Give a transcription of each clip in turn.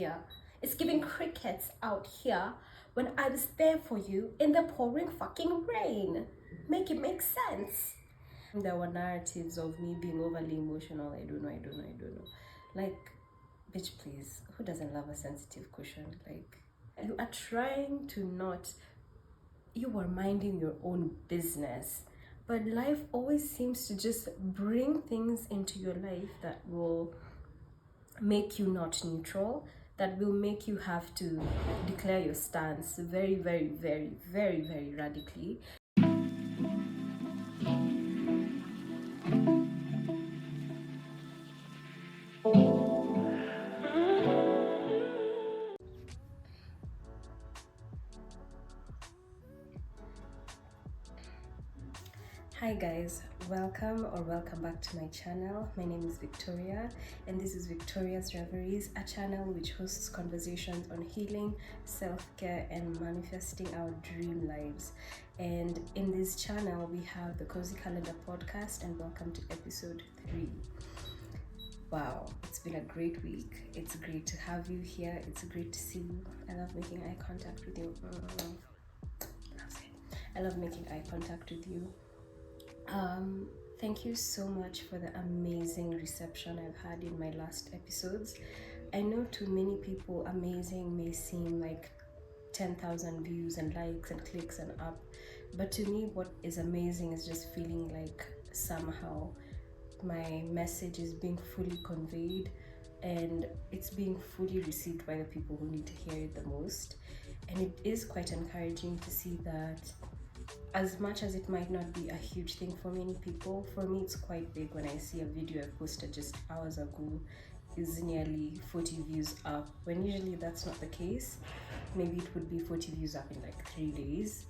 here. It's giving crickets out here when I was there for you in the pouring fucking rain. Make it make sense. There were narratives of me being overly emotional. I don't know. Like, bitch, please. Who doesn't love a sensitive cushion? Like, you are trying to not, you are minding your own business. But life always seems to just bring things into your life that will make you not neutral, that will make you have to declare your stance very radically. Hi guys, welcome back to my channel. My name is Victoria and this is Victoria's Reveries, a channel which hosts conversations on healing, self-care and manifesting our dream lives. And in this channel we have the Cozy Calendar podcast, and welcome to episode 3. Wow, it's been a great week. It's great to have you here. It's great to see you. I love making eye contact with you. I love making eye contact with you. Thank you so much for the amazing reception I've had in my last episodes. I know to many people amazing may seem like 10,000 views and likes and clicks and up, but to me what is amazing is just feeling like somehow my message is being fully conveyed and it's being fully received by the people who need to hear it the most. And it is quite encouraging to see that, as much as it might not be a huge thing for many people, for me it's quite big when I see a video I posted just hours ago is nearly 40 views up, when usually that's not the case. Maybe it would be 40 views up in like 3 days.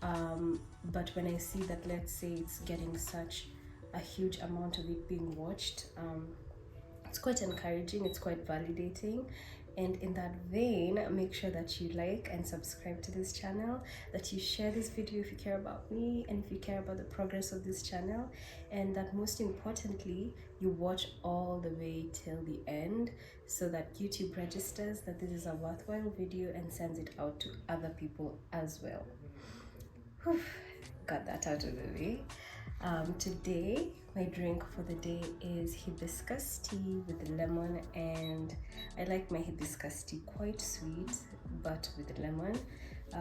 But when I see that, let's say it's getting such a huge amount of it being watched, it's quite encouraging, it's quite validating. And in that vein, make sure that you like and subscribe to this channel, that you share this video if you care about me and if you care about the progress of this channel, and that most importantly, you watch all the way till the end so that YouTube registers that this is a worthwhile video and sends it out to other people as well. Whew, got that out of the way. Today, my drink for the day is hibiscus tea with lemon, and I like my hibiscus tea quite sweet, but with lemon,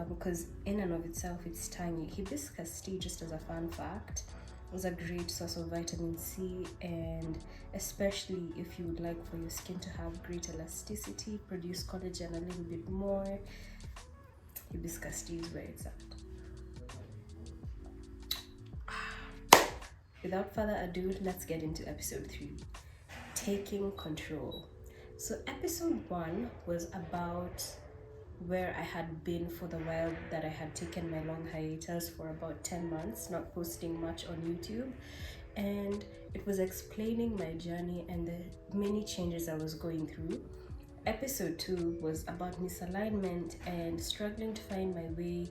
because in and of itself it's tangy. Hibiscus tea, just as a fun fact, is a great source of vitamin C, and especially if you would like for your skin to have great elasticity, produce collagen a little bit more, hibiscus tea is where it's at. Without further ado, let's get into episode 3, taking control. So episode 1 was about where I had been for the while that I had taken my long hiatus for about 10 months, not posting much on YouTube. And it was explaining my journey and the many changes I was going through. Episode 2 was about misalignment and struggling to find my way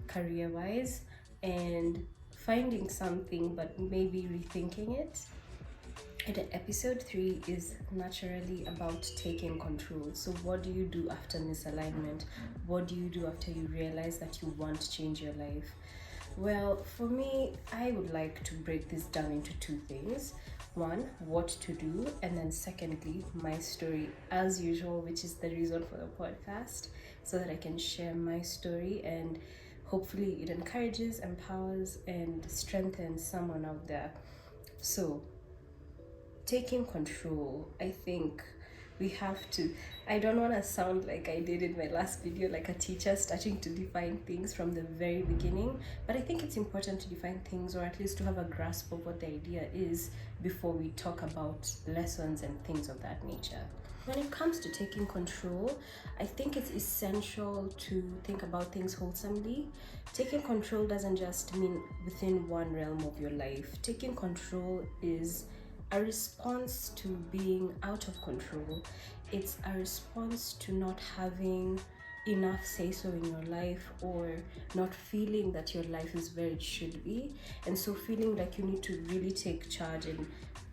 career-wise and finding something but maybe rethinking it. And episode 3 is naturally about taking control. So what do you do after misalignment? What do you do after you realize that you want to change your life? Well, for me, I would like to break this down into 2 things. 1, what to do, and then secondly, my story as usual, which is the reason for the podcast, so that I can share my story and hopefully it encourages, empowers, and strengthens someone out there. So, taking control, I think we have to, I don't want to sound like I did in my last video, like a teacher starting to define things from the very beginning, but I think it's important to define things, or at least to have a grasp of what the idea is before we talk about lessons and things of that nature. When it comes to taking control, I think it's essential to think about things wholesomely. Taking control doesn't just mean within one realm of your life. Taking control is a response to being out of control. It's a response to not having enough say-so in your life, or not feeling that your life is where it should be, and so feeling like you need to really take charge and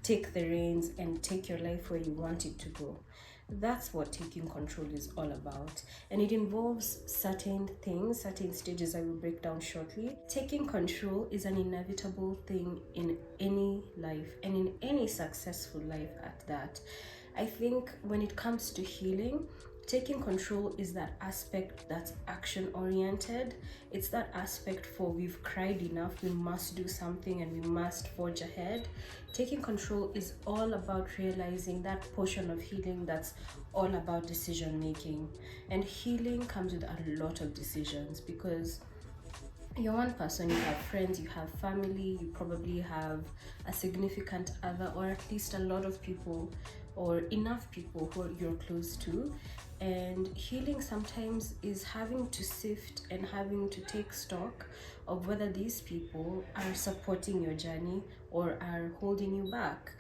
take the reins and take your life where you want it to go. That's what taking control is all about. And it involves certain things, certain stages I will break down shortly. Taking control is an inevitable thing in any life, and in any successful life at that. I think when it comes to healing, taking control is that aspect that's action oriented. It's that aspect for we've cried enough, we must do something and we must forge ahead. Taking control is all about realizing that portion of healing that's all about decision making. And healing comes with a lot of decisions, because you're one person, you have friends, you have family, you probably have a significant other, or at least a lot of people or enough people who you're close to. And healing sometimes is having to sift and having to take stock of whether these people are supporting your journey or are holding you back.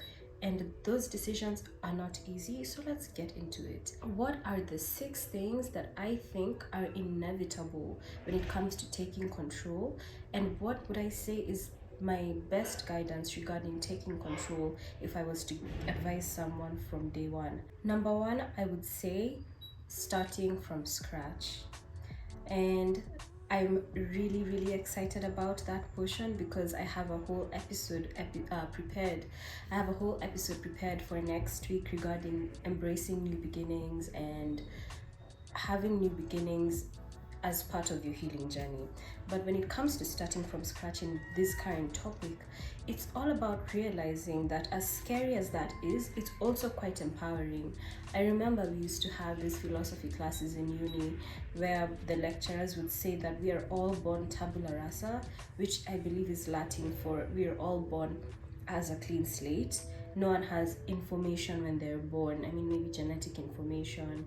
And those decisions are not easy, so let's get into it. What are the 6 things that I think are inevitable when it comes to taking control? And what would I say is my best guidance regarding taking control if I was to advise someone from day one? Number 1, I would say starting from scratch. And I'm really excited about that portion, because I have a whole episode prepared. I have a whole episode prepared for next week regarding embracing new beginnings and having new beginnings as part of your healing journey. But when it comes to starting from scratch in this current topic, it's all about realizing that as scary as that is, it's also quite empowering. I remember we used to have these philosophy classes in uni where the lecturers would say that we are all born tabula rasa, which I believe is Latin for we are all born as a clean slate. No one has information when they're born. I mean, maybe genetic information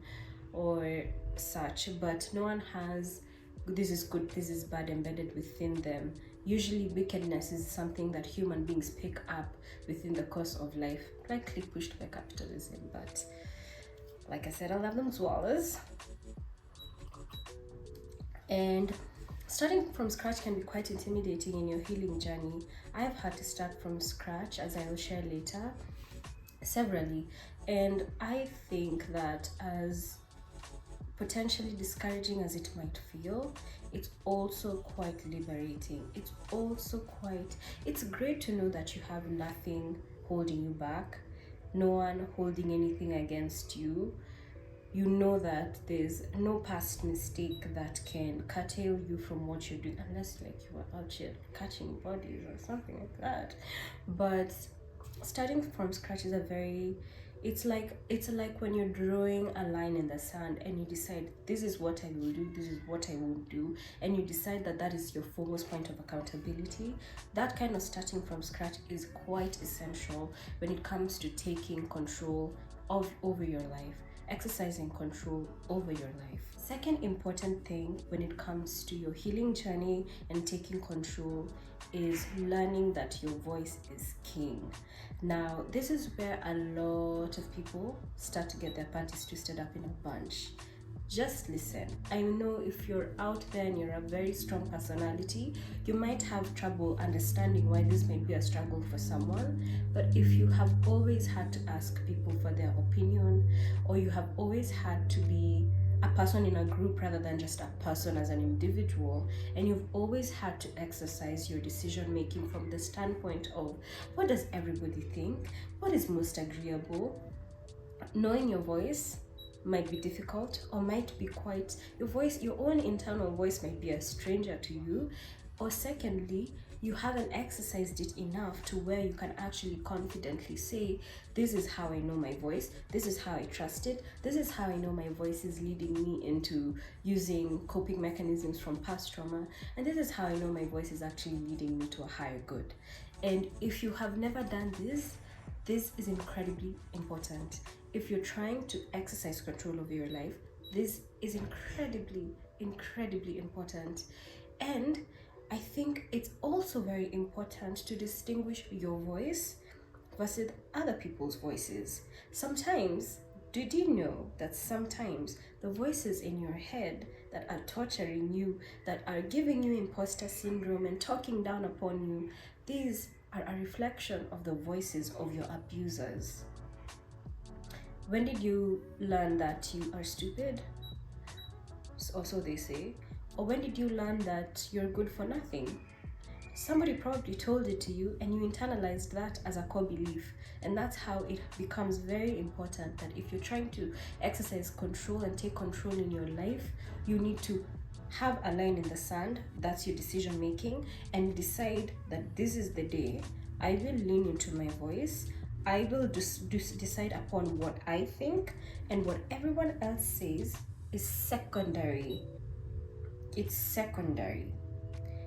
or such, but no one has this is good, this is bad embedded within them. Usually wickedness is something that human beings pick up within the course of life, likely pushed by capitalism. But like I said, I love them swallows. And starting from scratch can be quite intimidating in your healing journey. I've had to start from scratch, as I will share later, severally. And I think that, as potentially discouraging as it might feel, it's also quite liberating. It's great to know that you have nothing holding you back, no one holding anything against you. You know that there's no past mistake that can curtail you from what you're doing, unless like you are out here catching bodies or something like that. But starting from scratch is it's like when you're drawing a line in the sand and you decide, this is what I will do, this is what I won't do, and you decide that that is your foremost point of accountability. That kind of starting from scratch is quite essential when it comes to taking control over your life, exercising control over your life. Second important thing when it comes to your healing journey and taking control is learning that your voice is king. Now, this is where a lot of people start to get their panties twisted up in a bunch. Just listen. I know if you're out there and you're a very strong personality, you might have trouble understanding why this might be a struggle for someone. But if you have always had to ask people for their opinion, or you have always had to be a person in a group rather than just a person as an individual, and you've always had to exercise your decision making from the standpoint of what does everybody think, what is most agreeable, knowing your voice might be difficult, or might be quite your own internal voice might be a stranger to you. Or secondly, you haven't exercised it enough to where you can actually confidently say, this is how I know my voice, this is how I trust it, this is how I know my voice is leading me into using coping mechanisms from past trauma, and this is how I know my voice is actually leading me to a higher good. And if you have never done this is incredibly important. If you're trying to exercise control over your life, this is incredibly important. And I think it's also very important to distinguish your voice versus other people's voices. Sometimes, did you know that sometimes the voices in your head that are torturing you, that are giving you imposter syndrome and talking down upon you, these are a reflection of the voices of your abusers. When did you learn that you are stupid? Or so they say. Or when did you learn that you're good for nothing? Somebody probably told it to you and you internalized that as a core belief. And that's how it becomes very important that if you're trying to exercise control and take control in your life, you need to have a line in the sand, that's your decision making, and decide that this is the day I will lean into my voice. I will just decide upon what I think, and what everyone else says is secondary. It's secondary.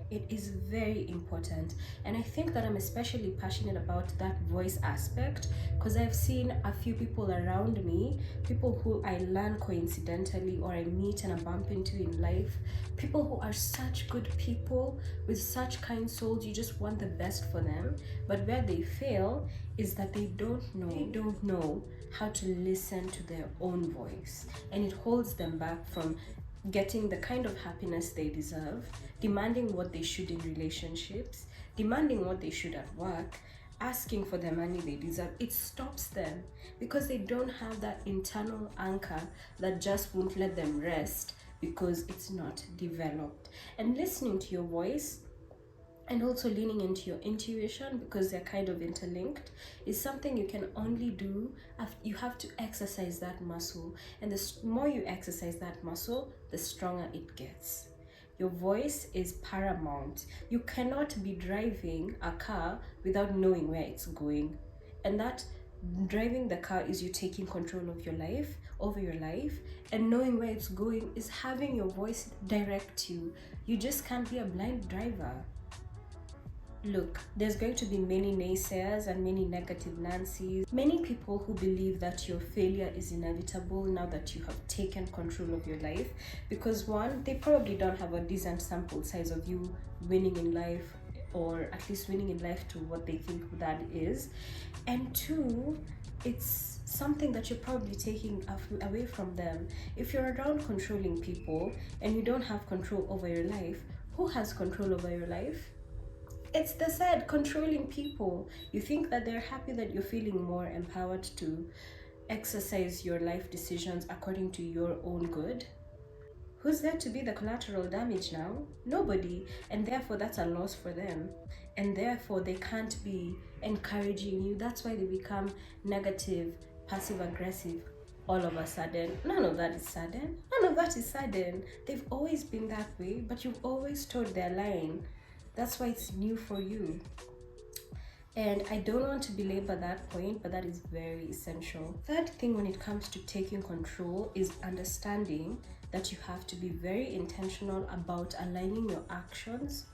It is very important, and I think that I'm especially passionate about that voice aspect because I've seen a few people around me, people who I learn coincidentally or I meet and I bump into in life, people who are such good people with such kind souls. You just want the best for them, but where they fail is that they don't know how to listen to their own voice, and it holds them back from getting the kind of happiness they deserve, demanding what they should in relationships, demanding what they should at work, asking for the money they deserve. It stops them because they don't have that internal anchor that just won't let them rest because it's not developed. And listening to your voice and also leaning into your intuition, because they're kind of interlinked, is something you can only do. You have to exercise that muscle, and the more you exercise that muscle, the stronger it gets. Your voice is paramount. You cannot be driving a car without knowing where it's going, and that driving the car is you taking control of your life, over your life, and knowing where it's going is having your voice direct you. You just can't be a blind driver. Look, there's going to be many naysayers and many negative Nancy's, many people who believe that your failure is inevitable now that you have taken control of your life, because one, they probably don't have a decent sample size of you winning in life, or at least winning in life to what they think that is, and two, it's something that you're probably taking away from them. If you're around controlling people and you don't have control over your life, who has control over your life? It's the said controlling people. You think that they're happy that you're feeling more empowered to exercise your life decisions according to your own good? Who's there to be the collateral damage now? Nobody. And therefore that's a loss for them. And therefore they can't be encouraging you. That's why they become negative, passive aggressive all of a sudden. None of that is sudden. None of that is sudden. They've always been that way, but you've always toed their line. That's why it's new for you. And I don't want to belabor that point, but that is very essential. Third thing when it comes to taking control is understanding that you have to be very intentional about aligning your actions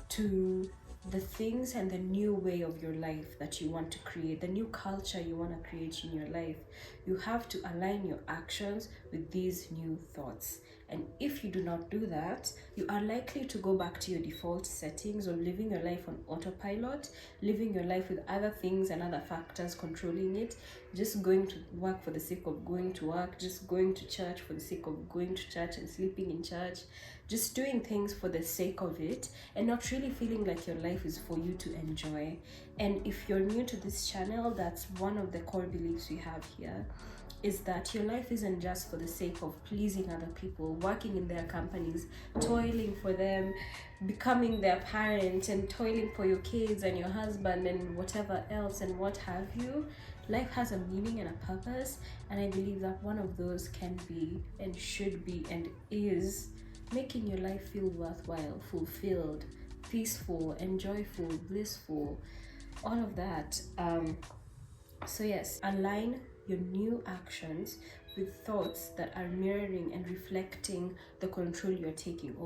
to the things and the new way of your life that you want to create, the new culture you want to create in your life. You have to align your actions with these new thoughts. And if you do not do that, you are likely to go back to your default settings of living your life on autopilot, living your life with other things and other factors controlling it, just going to work for the sake of going to work, just going to church for the sake of going to church and sleeping in church, just doing things for the sake of it, and not really feeling like your life is for you to enjoy. And if you're new to this channel, that's one of the core beliefs we have here, is that your life isn't just for the sake of pleasing other people, working in their companies, toiling for them, becoming their parent, and toiling for your kids and your husband and whatever else and what have you. Life has a meaning and a purpose, and I believe that one of those can be and should be and is making your life feel worthwhile, fulfilled, peaceful, enjoyful, blissful, all of that. So yes, align your new actions with thoughts that are mirroring and reflecting the control you're taking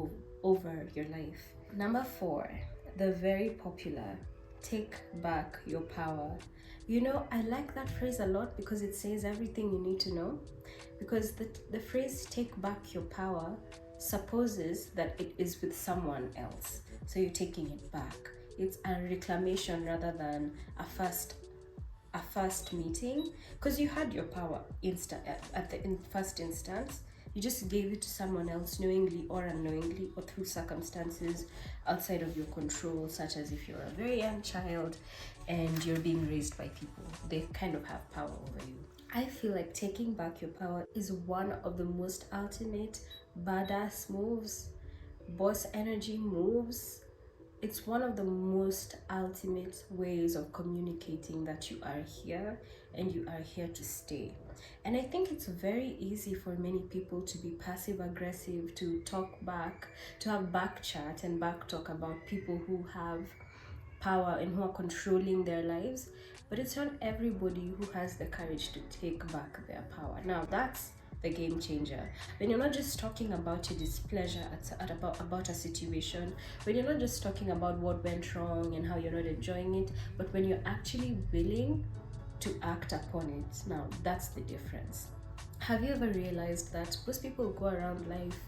over your life. Number 4, the very popular, take back your power. You know, I like that phrase a lot because it says everything you need to know. Because the phrase take back your power supposes that it is with someone else. So you're taking it back. It's a reclamation rather than a first meeting, because you had your power in first instance. You just gave it to someone else knowingly or unknowingly, or through circumstances outside of your control, such as if you're a very young child and you're being raised by people. They kind of have power over you. I feel like taking back your power is one of the most ultimate badass moves, boss energy moves. It's one of the most ultimate ways of communicating that you are here and you are here to stay. And I think it's very easy for many people to be passive aggressive, to talk back, to have back chat and back talk about people who have power and who are controlling their lives. But it's not everybody who has the courage to take back their power. Now that's the game changer. When you're not just talking about your displeasure about a situation, when you're not just talking about what went wrong and how you're not enjoying it, but when you're actually willing to act upon it. Now that's the difference. Have you ever realized that most people go around life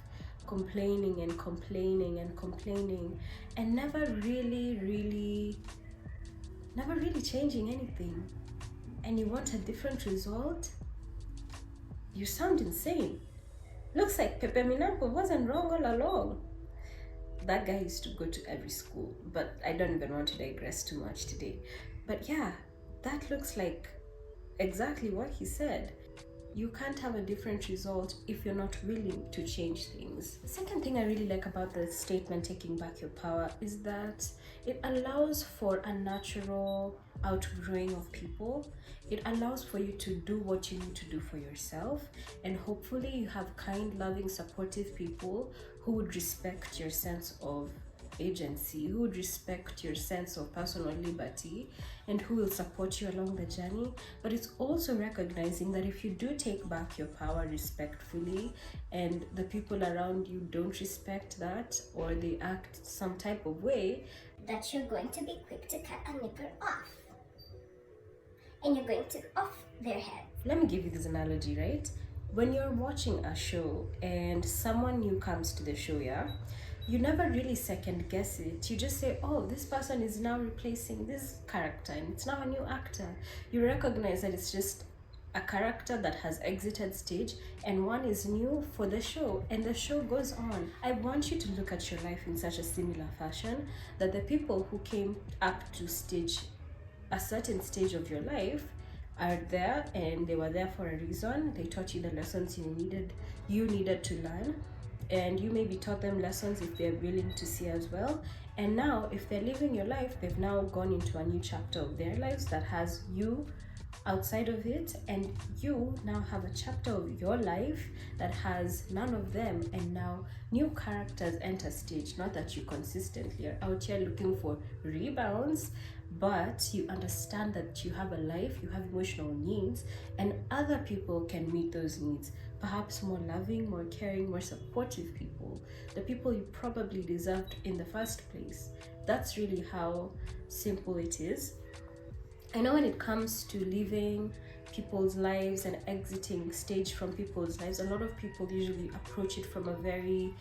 complaining and complaining and complaining and never really changing anything? And you want a different result? You sound insane. Looks like Pepe Minapo wasn't wrong all along. That guy used to go to every school, but I don't even want to digress too much today. But yeah, that looks like exactly what he said. You can't have a different result if you're not willing to change things. The second thing I really like about the statement taking back your power is that it allows for a natural outgrowing of people. It allows for you to do what you need to do for yourself, and hopefully you have kind, loving, supportive people who would respect your sense of agency, who would respect your sense of personal liberty, and who will support you along the journey. But it's also recognizing that if you do take back your power respectfully and the people around you don't respect that, or they act some type of way, that you're going to be quick to cut a nipper off. And you're going to off their head. Let me give you this analogy, right? When you're watching a show and someone new comes to the show, yeah, you never really second guess it. You just say, oh, this person is now replacing this character and it's now a new actor. You recognize that it's just a character that has exited stage and one is new for the show, and the show goes on. I want you to look at your life in such a similar fashion, that the people who came up to stage, a certain stage of your life, are there and they were there for a reason. They taught you the lessons you needed to learn, and you maybe taught them lessons if they're willing to see as well. And now if they're living your life, they've now gone into a new chapter of their lives that has you outside of it, and you now have a chapter of your life that has none of them, and now new characters enter stage. Not that you consistently are out here looking for rebounds, but you understand that you have a life, you have emotional needs, and other people can meet those needs. Perhaps more loving, more caring, more supportive people, the people you probably deserved in the first place. That's really how simple it is. I know when it comes to living people's lives and exiting stage from people's lives, a lot of people usually approach it from a very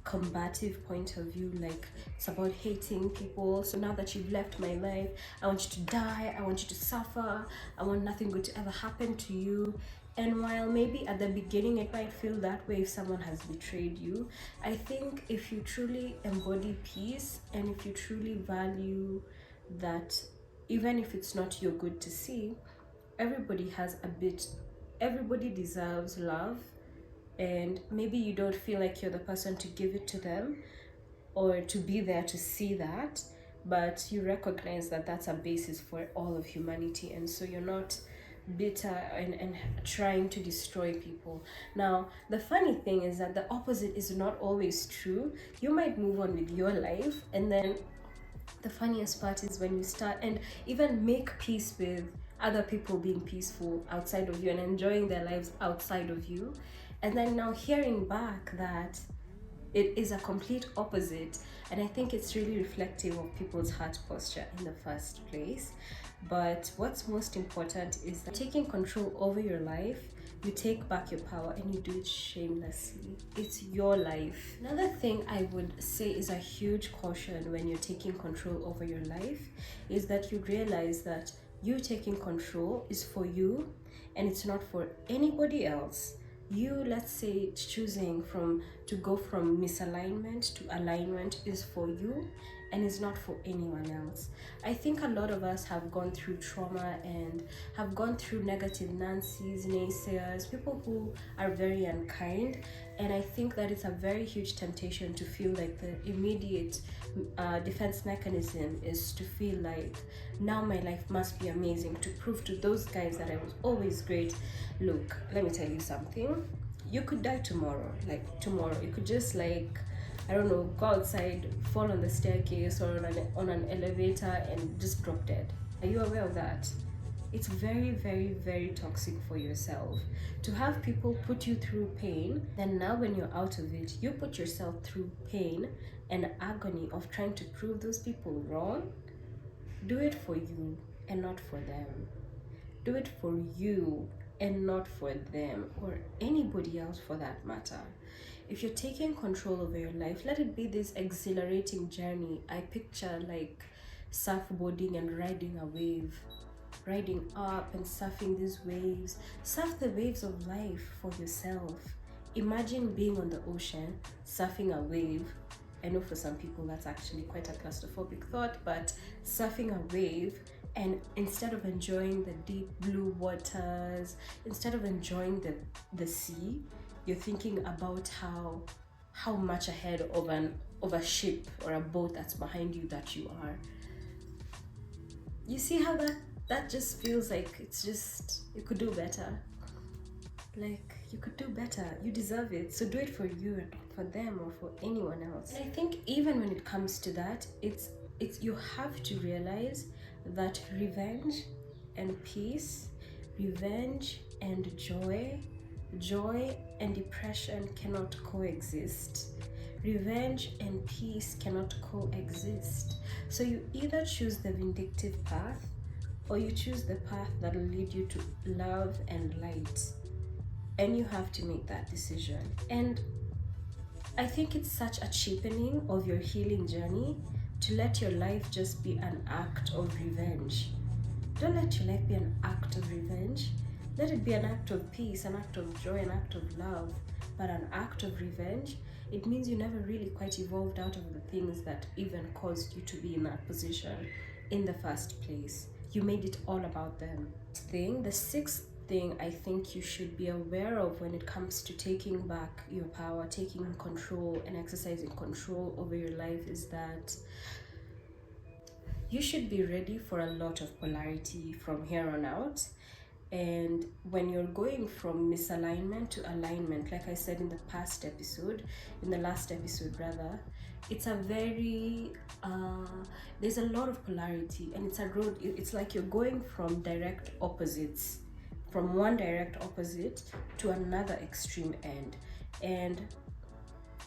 combative point of view, like it's about hating people. So now that you've left my life, I want you to die, I want you to suffer, I want nothing good to ever happen to you. And while maybe at the beginning it might feel that way if someone has betrayed you, I think if you truly embody peace and if you truly value that, even if it's not your good to see, everybody deserves love, and maybe you don't feel like you're the person to give it to them or to be there to see that, but you recognize that that's a basis for all of humanity, and so you're not bitter and trying to destroy people. Now the funny thing is that the opposite is not always true. You might move on with your life, and then the funniest part is when you start and even make peace with other people being peaceful outside of you and enjoying their lives outside of you, and then now hearing back that it is a complete opposite. And I think it's really reflective of people's heart posture in the first place. But what's most important is that taking control over your life, you take back your power and you do it shamelessly. It's your life. Another thing I would say is a huge caution when you're taking control over your life is that you realize that you taking control is for you and it's not for anybody else. You, let's say, choosing to go from misalignment to alignment is for you, and is not for anyone else. I think a lot of us have gone through trauma and have gone through negative Nancy's, naysayers, people who are very unkind, and I think that it's a very huge temptation to feel like the immediate defense mechanism is to feel like now my life must be amazing, to prove to those guys that I was always great. Look, let me tell you something. You could die tomorrow. Like tomorrow, you could just, like, I don't know, go outside, fall on the staircase or on an elevator and just drop dead. Are you aware of that? It's very, very, very toxic for yourself to have people put you through pain. Then now when you're out of it, you put yourself through pain and agony of trying to prove those people wrong. Do it for you and not for them. Do it for you and not for them or anybody else for that matter. If you're taking control over your life, let it be this exhilarating journey. I picture like surfboarding and riding a wave, riding up and surfing these waves. Surf the waves of life for yourself. Imagine being on the ocean, surfing a wave. I know for some people that's actually quite a claustrophobic thought, but surfing a wave, and instead of enjoying the deep blue waters, instead of enjoying the sea, you're thinking about how much ahead of a ship or a boat that's behind you that you are. You see how that just feels like it's just, you could do better. Like, you could do better. You deserve it. So do it for you and not for them or for anyone else. And I think even when it comes to that, it's you have to realize that revenge and peace, revenge and joy and depression cannot coexist. Revenge and peace cannot coexist. So you either choose the vindictive path or you choose the path that will lead you to love and light. And you have to make that decision. And I think it's such a cheapening of your healing journey to let your life just be an act of revenge. Don't let your life be an act of revenge. Let it be an act of peace, an act of joy, an act of love. But an act of revenge, it means you never really quite evolved out of the things that even caused you to be in that position in the first place. You made it all about them. The sixth thing I think you should be aware of when it comes to taking back your power, taking control and exercising control over your life is that you should be ready for a lot of polarity from here on out. And when you're going from misalignment to alignment, like I said in the last episode rather, it's a very there's a lot of polarity, and it's a road. It's like you're going from direct opposites, from one direct opposite to another extreme end, and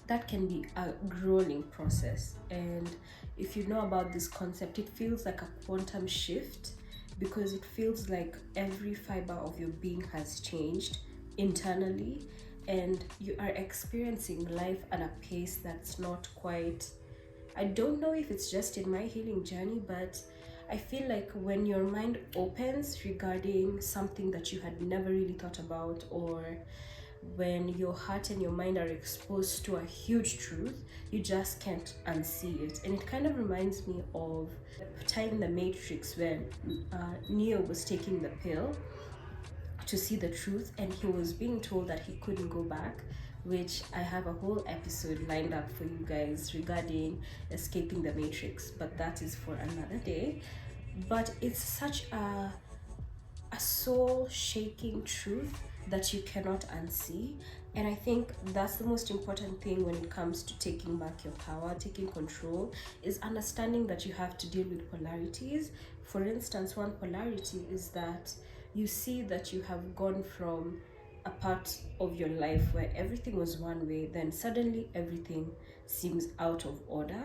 that can be a grueling process. And if you know about this concept, it feels like a quantum shift, because it feels like every fiber of your being has changed internally, and you are experiencing life at a pace that's not quite, I don't know if it's just in my healing journey, but I feel like when your mind opens regarding something that you had never really thought about, or when your heart and your mind are exposed to a huge truth, you just can't unsee it. And it kind of reminds me of the time in the Matrix when Neo was taking the pill to see the truth, and he was being told that he couldn't go back, which I have a whole episode lined up for you guys regarding escaping the Matrix, but that is for another day. But it's such a soul-shaking truth that you cannot unsee. And I think that's the most important thing when it comes to taking back your power, taking control, is understanding that you have to deal with polarities. For instance, one polarity is that you see that you have gone from a part of your life where everything was one way, then suddenly everything seems out of order,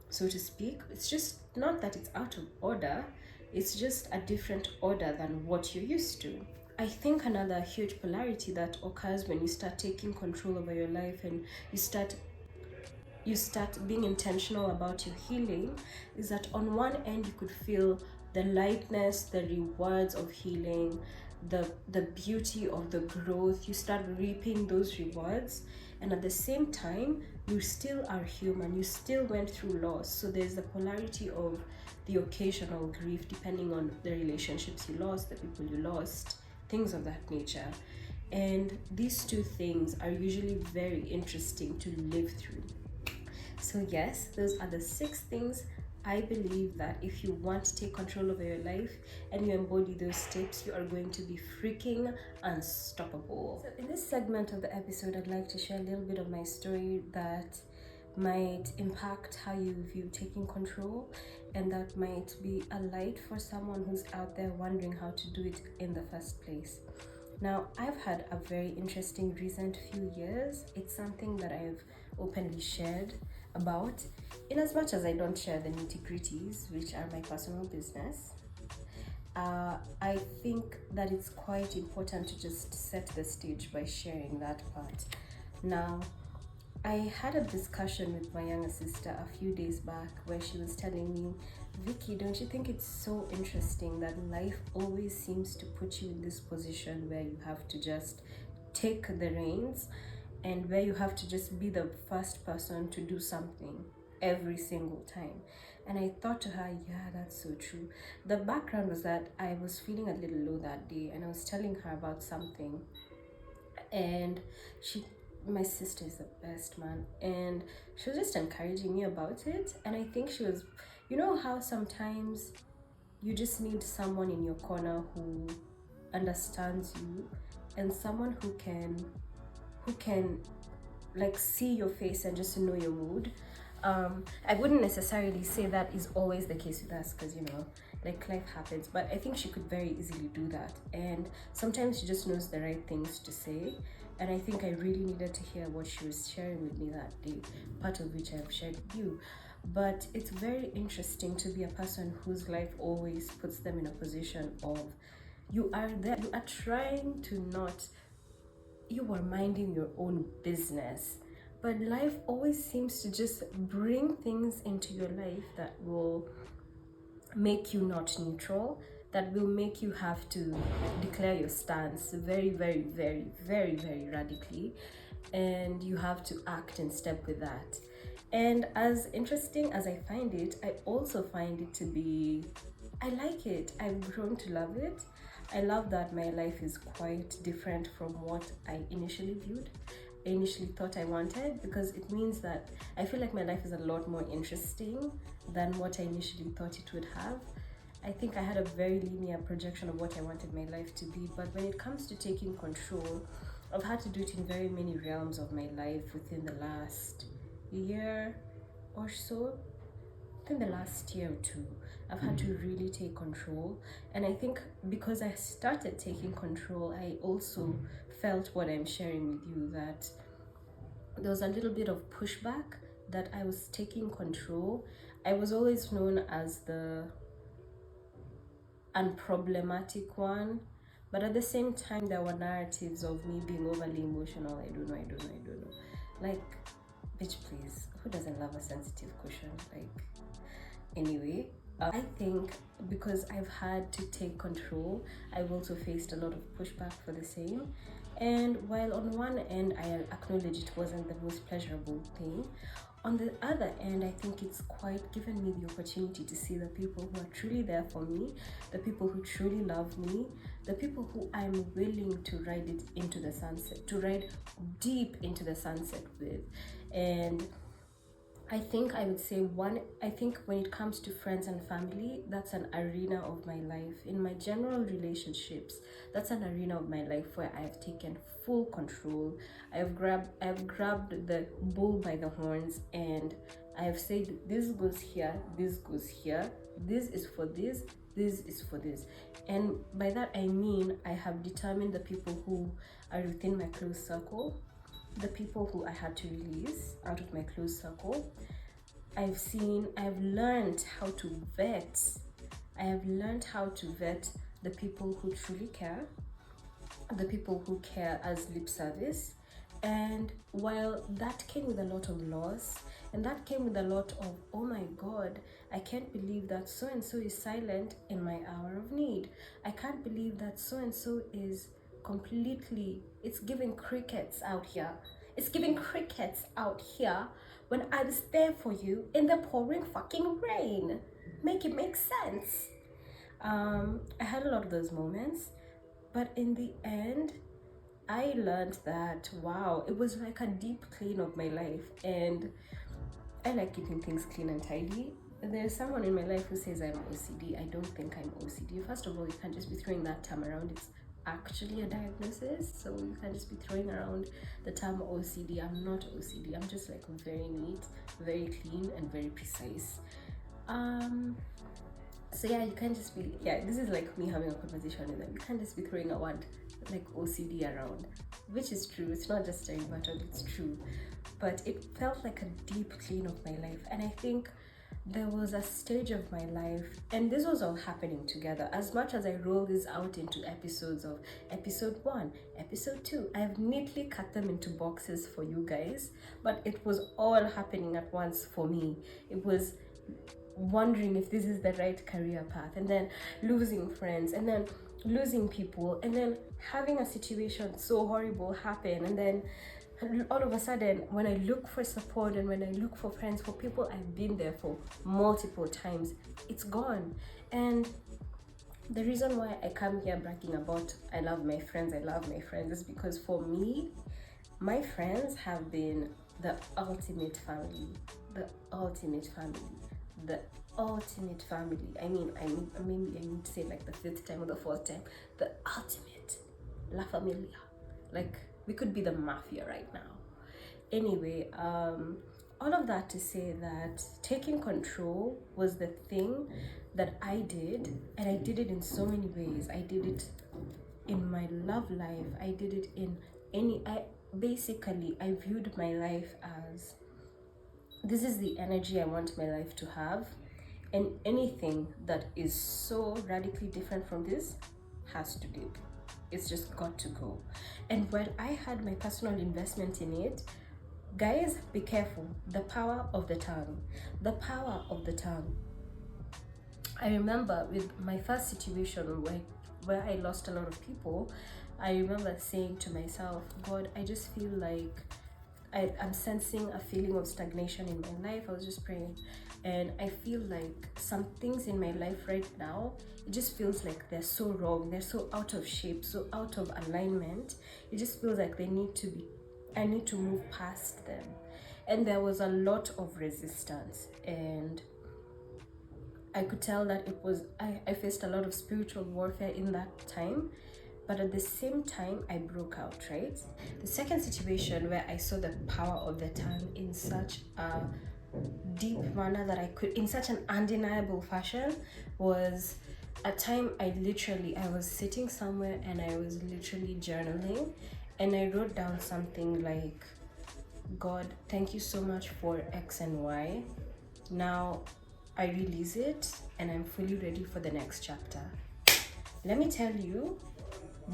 so to speak. It's just not that it's out of order, it's just a different order than what you're used to. I think another huge polarity that occurs when you start taking control over your life and you start being intentional about your healing is that on one end you could feel the lightness, the rewards of healing, the beauty of the growth. You start reaping those rewards, and at the same time you still are human, you still went through loss. So there's the polarity of the occasional grief depending on the relationships you lost, the people you lost, things of that nature. And these two things are usually very interesting to live through. So yes, those are the 6 things I believe that if you want to take control over your life and you embody those tips, you are going to be freaking unstoppable. So in this segment of the episode, I'd like to share a little bit of my story that might impact how you view taking control, and that might be a light for someone who's out there wondering how to do it in the first place. Now, I've had a very interesting recent few years. It's something that I've openly shared about, in as much as I don't share the nitty-gritties, which are my personal business. I think that it's quite important to just set the stage by sharing that part. Now, I had a discussion with my younger sister a few days back where she was telling me, Vicky, don't you think it's so interesting that life always seems to put you in this position where you have to just take the reins and where you have to just be the first person to do something every single time? And I thought to her, yeah, that's so true. The background was that I was feeling a little low that day, and I was telling her about something, and my sister is the best, man, and she was just encouraging me about it. And I think she was, you know how sometimes you just need someone in your corner who understands you, and someone who can like see your face and just know your mood. I wouldn't necessarily say that is always the case with us, because like life happens, but I think she could very easily do that, and sometimes she just knows the right things to say. And I think I really needed to hear what she was sharing with me that day, part of which I've shared with you. But it's very interesting to be a person whose life always puts them in a position of, you are there, you are trying to not, you are minding your own business, but life always seems to just bring things into your life that will make you not neutral, that will make you have to declare your stance very, very, very, very, very radically, and you have to act in step with that. And as interesting as I find it, I also find it to be, I like it. I've grown to love it. I love that my life is quite different from what I initially viewed. I initially thought I wanted, because it means that I feel like my life is a lot more interesting than what I initially thought it would have. I think I had a very linear projection of what I wanted my life to be, but when it comes to taking control, I've had to do it in very many realms of my life within the last year or so. Within the last year or two, I've had to really take control. And I think because I started taking control, I also felt what I'm sharing with you, that there was a little bit of pushback that I was taking control. I was always known as the unproblematic one, but at the same time there were narratives of me being overly emotional. I don't know. Like, bitch, please, who doesn't love a sensitive cushion? Like, anyway, I think because I've had to take control, I've also faced a lot of pushback for the same. And while on one end I acknowledge it wasn't the most pleasurable thing, on the other end, I think it's quite given me the opportunity to see the people who are truly there for me, the people who truly love me, the people who I'm willing to ride it into the sunset, to ride deep into the sunset with. And I think I would say when it comes to friends and family, that's an arena of my life. In my general relationships, that's an arena of my life where I have taken full control. I've grabbed the bull by the horns, and I have said, this goes here, this goes here, this is for this is for this. And by that I mean I have determined the people who are within my close circle, the people who I had to release out of my close circle. I've learned how to vet. I have learned how to vet the people who truly care, the people who care as lip service. And while that came with a lot of loss, And that came with a lot of, oh my God, I can't believe that so and so is silent in my hour of need. I can't believe that so and so is completely, it's giving crickets out here. It's giving crickets out here when I was there for you in the pouring fucking rain. Make it make sense. I had a lot of those moments, but in the end, I learned that, wow, it was like a deep clean of my life, and I like keeping things clean and tidy. There's someone in my life who says I'm OCD. I don't think I'm OCD. First of all, you can't just be throwing that term around. It's actually a diagnosis, so you can't just be throwing around the term OCD. I'm not OCD. I'm just like very neat, very clean, and very precise. So yeah, you can't just be, yeah, this is like me having a conversation with them. You can't just be throwing a word like OCD around, which is true. It's not just a rebuttal, it's true. But it felt like a deep clean of my life. And I think there was a stage of my life, and this was all happening together. As much as I roll this out into episodes of episode 1, episode 2, I've neatly cut them into boxes for you guys, but it was all happening at once for me. It was wondering if this is the right career path, and then losing friends, and then losing people, and then having a situation so horrible happen, and then all of a sudden when I look for support and when I look for friends, for people I've been there for multiple times, it's gone. And the reason why I come here bragging about I love my friends is because for me, my friends have been the ultimate family, the ultimate family, the ultimate family. I mean, maybe I need to say like the 5th time or the 4th time, the ultimate La Familia. Like, we could be the mafia right now. Anyway, all of that to say that taking control was the thing that I did, and I did it in so many ways. I did it in my love life. I did it in I viewed my life as, this is the energy I want my life to have, and anything that is so radically different from this has to dip. It's just got to go. And when I had my personal investment in it, guys, be careful. The power of the tongue. The power of the tongue. I remember with my first situation where I lost a lot of people, I remember saying to myself, God, I just feel like I'm sensing a feeling of stagnation in my life. I was just praying, and I feel like some things in my life right now, it just feels like they're so wrong, they're so out of shape, so out of alignment. It just feels like I need to move past them. And there was a lot of resistance, and I could tell that it was, I faced a lot of spiritual warfare in that time. But at the same time, I broke out, right? The second situation where I saw the power of the tongue in such a deep manner that I could, in such an undeniable fashion, was a time I was sitting somewhere and I was literally journaling, and I wrote down something like, God, thank you so much for X and Y. Now I release it and I'm fully ready for the next chapter. Let me tell you,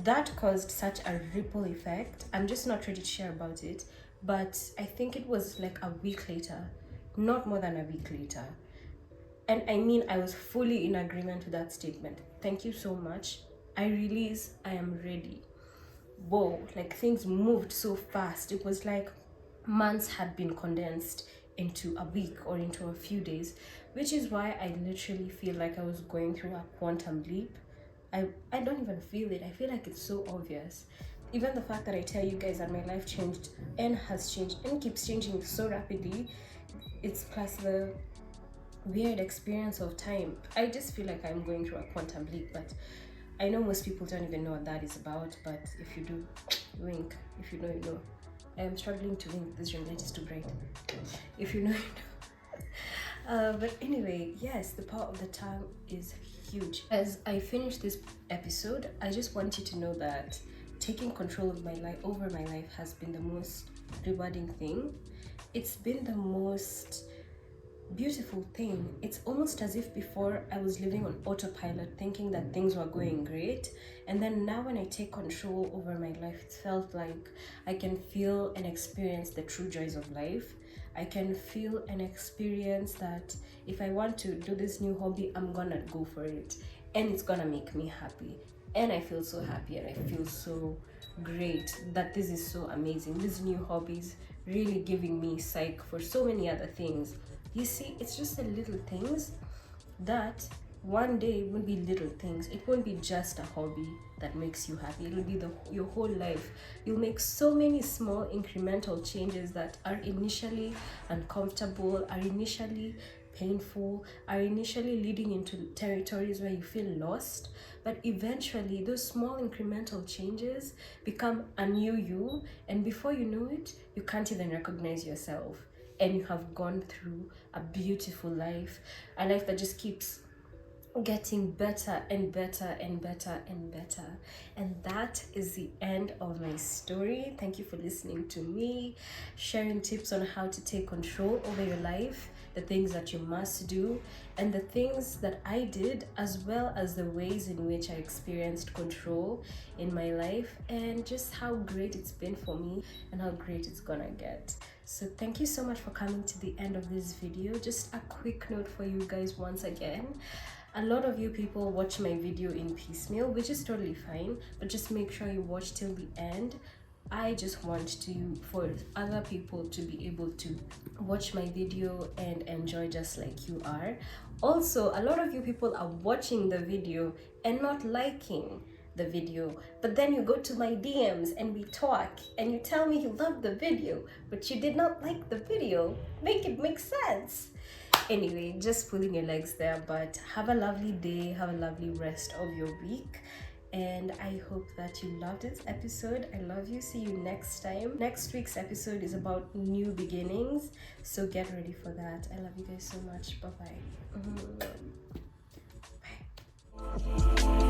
that caused such a ripple effect. I'm just not ready to share about it, but I think it was like a week later, not more than a week later. And I mean, I was fully in agreement with that statement. Thank you so much. I release, I am ready. Whoa, like things moved so fast. It was like months had been condensed into a week or into a few days, which is why I literally feel like I was going through a quantum leap. I don't even feel it. I feel like it's so obvious. Even the fact that I tell you guys that my life changed and has changed and keeps changing so rapidly, it's plus the weird experience of time. I just feel like I'm going through a quantum leap, but I know most people don't even know what that is about. But if you do, wink. If you know, you know. I am struggling to wink. This ring light is too bright. If you know, you know. But anyway, yes, the power of the tongue is huge. As I finish this episode, I just want you to know that taking control of my life over my life has been the most rewarding thing. It's been the most beautiful thing. It's almost as if before I was living on autopilot, thinking that things were going great, and then now when I take control over my life, it felt like I can feel and experience the true joys of life. I can feel and experience that if I want to do this new hobby, I'm gonna go for it, and it's gonna make me happy, and I feel so happy, and I feel so great that this is so amazing. These new hobbies really giving me psych for so many other things. You see, it's just the little things that one day it won't be little things. It won't be just a hobby that makes you happy. It'll be your whole life. You'll make so many small incremental changes that are initially uncomfortable, are initially painful, are initially leading into territories where you feel lost, but eventually those small incremental changes become a new you, and before you know it, you can't even recognize yourself, and you have gone through a beautiful life, a life that just keeps getting better and better and better and better. And that is the end of my story. Thank you for listening to me, sharing tips on how to take control over your life, the things that you must do, and the things that I did, as well as the ways in which I experienced control in my life, and just how great it's been for me and how great it's gonna get. So thank you so much for coming to the end of this video. Just a quick note for you guys once again. A lot of you people watch my video in piecemeal, which is totally fine, but just make sure you watch till the end. I just want for other people to be able to watch my video and enjoy just like you are. Also, a lot of you people are watching the video and not liking the video, but then you go to my DMs and we talk and you tell me you love the video, but you did not like the video. Make it make sense. Anyway, just pulling your legs there, but have a lovely day, have a lovely rest of your week, and I hope that you loved this episode. I love you. See you next time. Next week's episode is about new beginnings, so get ready for that. I love you guys so much. Bye-bye. Bye.